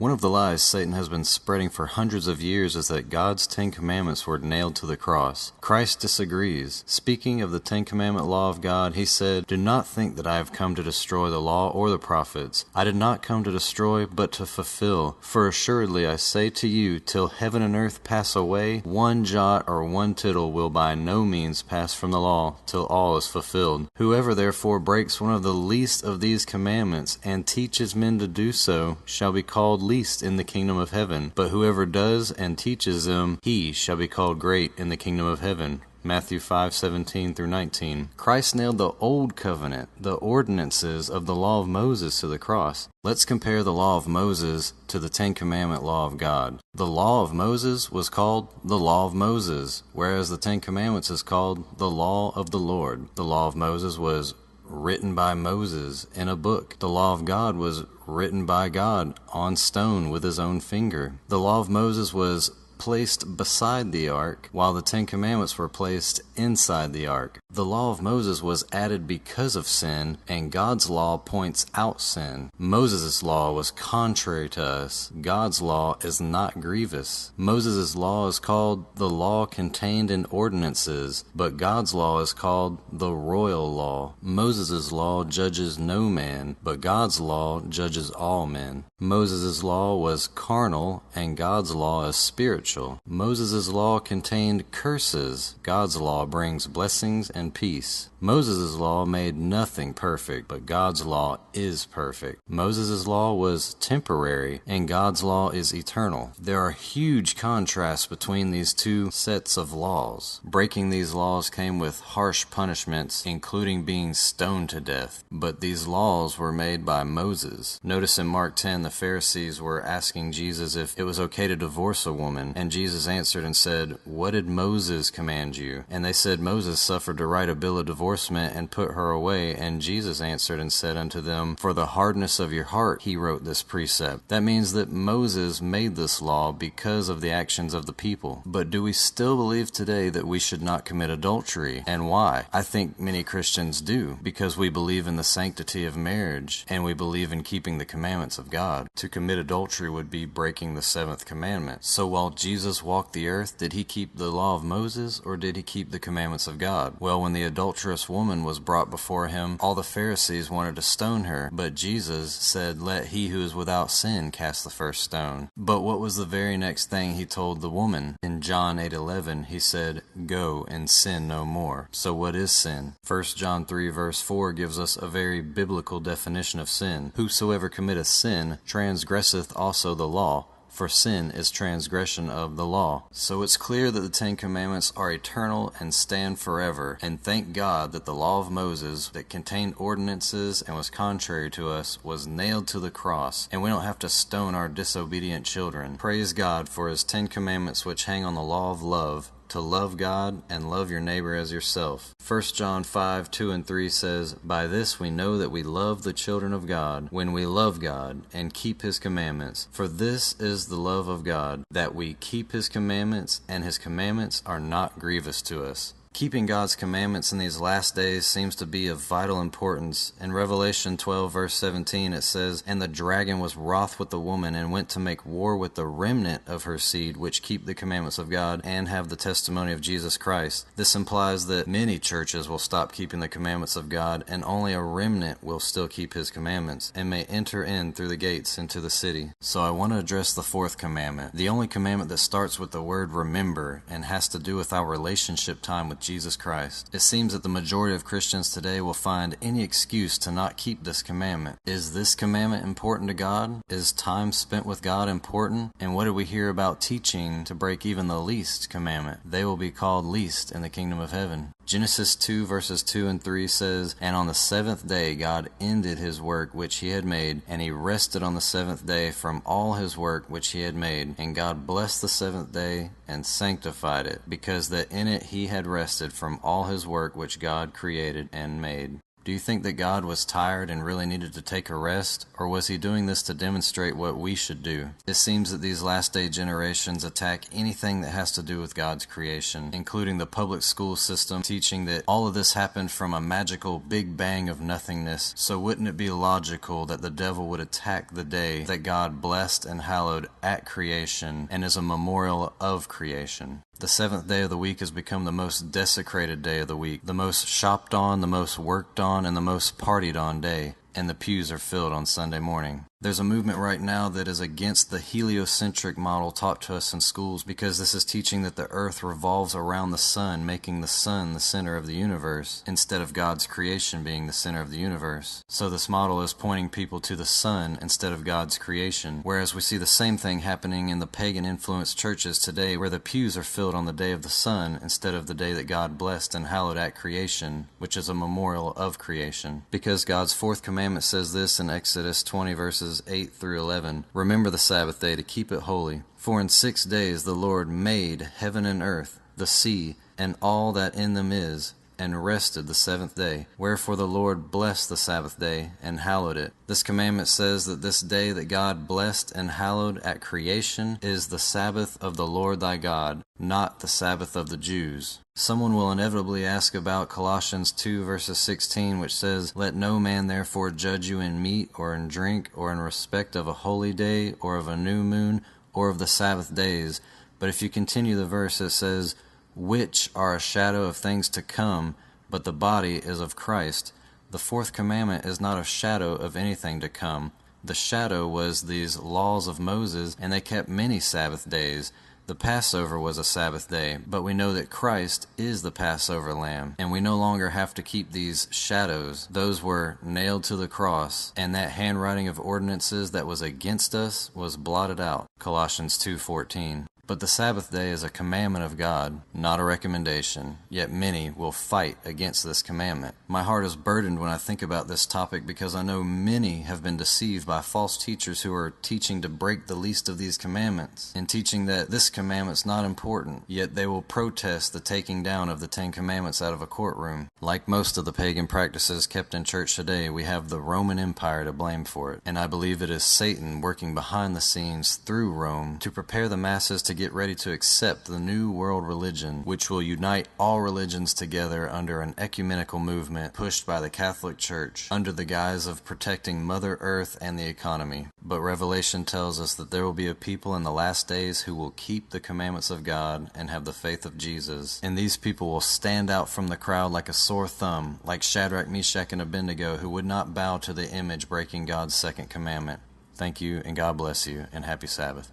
One of the lies Satan has been spreading for hundreds of years is that God's 10 Commandments were nailed to the cross. Christ disagrees. Speaking of the 10 Commandment law of God, he said, "Do not think that I have come to destroy the law or the prophets. I did not come to destroy, but to fulfill. For assuredly I say to you, till heaven and earth pass away, one jot or one tittle will by no means pass from the law, till all is fulfilled. Whoever therefore breaks one of the least of these commandments, and teaches men to do so, shall be called least in the kingdom of heaven. But whoever does and teaches them, he shall be called great in the kingdom of heaven." Matthew 5:17-19. Christ nailed the Old Covenant, the ordinances of the law of Moses, to the cross. Let's compare the law of Moses to the 10 Commandment law of God. The law of Moses was called the law of Moses, whereas the 10 Commandments is called the law of the Lord. The law of Moses was written by Moses in a book. The law of God was written by God on stone with his own finger. The law of Moses was placed beside the ark, while the 10 Commandments were placed inside the ark. The law of Moses was added because of sin, and God's law points out sin. Moses' law was contrary to us. God's law is not grievous. Moses' law is called the law contained in ordinances, but God's law is called the royal law. Moses' law judges no man, but God's law judges all men. Moses' law was carnal, and God's law is spiritual. Moses' law contained curses. God's law brings blessings and peace. Moses' law made nothing perfect, but God's law is perfect. Moses' law was temporary, and God's law is eternal. There are huge contrasts between these two sets of laws. Breaking these laws came with harsh punishments, including being stoned to death. But these laws were made by Moses. Notice in Mark 10, the Pharisees were asking Jesus if it was okay to divorce a woman, and Jesus answered and said, "What did Moses command you?" And they said, "Moses suffered to write a bill of divorcement and put her away." And Jesus answered and said unto them, "For the hardness of your heart he wrote this precept." That means that Moses made this law because of the actions of the people. But do we still believe today that we should not commit adultery? And why? I think many Christians do, because we believe in the sanctity of marriage, and we believe in keeping the commandments of God. To commit adultery would be breaking the 7th commandment. So while Jesus walked the earth, did he keep the law of Moses, or did he keep the commandments of God? Well, when the adulterous woman was brought before him, all the Pharisees wanted to stone her, but Jesus said, "Let he who is without sin cast the first stone." But what was the very next thing he told the woman? In John 8:11, he said, "Go and sin no more." So what is sin? 1 John 3 verse 4 gives us a very biblical definition of sin. "Whosoever committeth sin transgresseth also the law, for sin is transgression of the law." So it's clear that the 10 Commandments are eternal and stand forever, and thank God that the law of Moses that contained ordinances and was contrary to us was nailed to the cross, and we don't have to stone our disobedient children. Praise God for his 10 Commandments which hang on the law of love, to love God and love your neighbor as yourself. 1 John 5:2-3 says, "By this we know that we love the children of God, when we love God and keep his commandments. For this is the love of God, that we keep his commandments, and his commandments are not grievous to us." Keeping God's commandments in these last days seems to be of vital importance. In Revelation 12 verse 17 it says, "And the dragon was wroth with the woman, and went to make war with the remnant of her seed, which keep the commandments of God, and have the testimony of Jesus Christ." This implies that many churches will stop keeping the commandments of God, and only a remnant will still keep his commandments, and may enter in through the gates into the city. So I want to address the 4th commandment, the only commandment that starts with the word remember, and has to do with our relationship time with Jesus Christ. It seems that the majority of Christians today will find any excuse to not keep this commandment. Is this commandment important to God? Is time spent with God important? And what do we hear about teaching to break even the least commandment? They will be called least in the kingdom of heaven. Genesis 2 verses 2-3 says, "And on the 7th day God ended his work which he had made, and he rested on the 7th day from all his work which he had made. And God blessed the 7th day and sanctified it, because that in it he had rested from all his work which God created and made." Do you think that God was tired and really needed to take a rest, or was he doing this to demonstrate what we should do? It seems that these last day generations attack anything that has to do with God's creation, including the public school system, teaching that all of this happened from a magical big bang of nothingness. So wouldn't it be logical that the devil would attack the day that God blessed and hallowed at creation and is a memorial of creation? The seventh day of the week has become the most desecrated day of the week, the most shopped on, the most worked on, and the most partied on day, and the pews are filled on Sunday morning. There's a movement right now that is against the heliocentric model taught to us in schools because this is teaching that the earth revolves around the sun, making the sun the center of the universe, instead of God's creation being the center of the universe. So this model is pointing people to the sun instead of God's creation, whereas we see the same thing happening in the pagan-influenced churches today, where the pews are filled on the day of the sun instead of the day that God blessed and hallowed at creation, which is a memorial of creation. Because God's fourth commandment says this in Exodus 20 verses 8 through 11, "Remember the Sabbath day to keep it holy. For in 6 days the Lord made heaven and earth, the sea, and all that in them is, and rested the seventh day. Wherefore the Lord blessed the Sabbath day, and hallowed it." This commandment says that this day that God blessed and hallowed at creation is the Sabbath of the Lord thy God, not the Sabbath of the Jews. Someone will inevitably ask about Colossians 2 verses 16, which says, "Let no man therefore judge you in meat or in drink or in respect of a holy day or of a new moon or of the Sabbath days." But if you continue the verse, it says, "Which are a shadow of things to come, but the body is of Christ." The fourth commandment is not a shadow of anything to come. The shadow was these laws of Moses, and they kept many Sabbath days. The Passover was a Sabbath day, but we know that Christ is the Passover lamb, and we no longer have to keep these shadows. Those were nailed to the cross, and that handwriting of ordinances that was against us was blotted out. Colossians 2:14. But the Sabbath day is a commandment of God, not a recommendation, yet many will fight against this commandment. My heart is burdened when I think about this topic because I know many have been deceived by false teachers who are teaching to break the least of these commandments and teaching that this commandment's not important, yet they will protest the taking down of the 10 Commandments out of a courtroom. Like most of the pagan practices kept in church today, we have the Roman Empire to blame for it, and I believe it is Satan working behind the scenes through Rome to prepare the masses to get ready to accept the new world religion, which will unite all religions together under an ecumenical movement pushed by the Catholic Church under the guise of protecting Mother Earth and the economy. But Revelation tells us that there will be a people in the last days who will keep the commandments of God and have the faith of Jesus. And these people will stand out from the crowd like a sore thumb, like Shadrach, Meshach, and Abednego, who would not bow to the image breaking God's second commandment. Thank you, and God bless you, and happy Sabbath.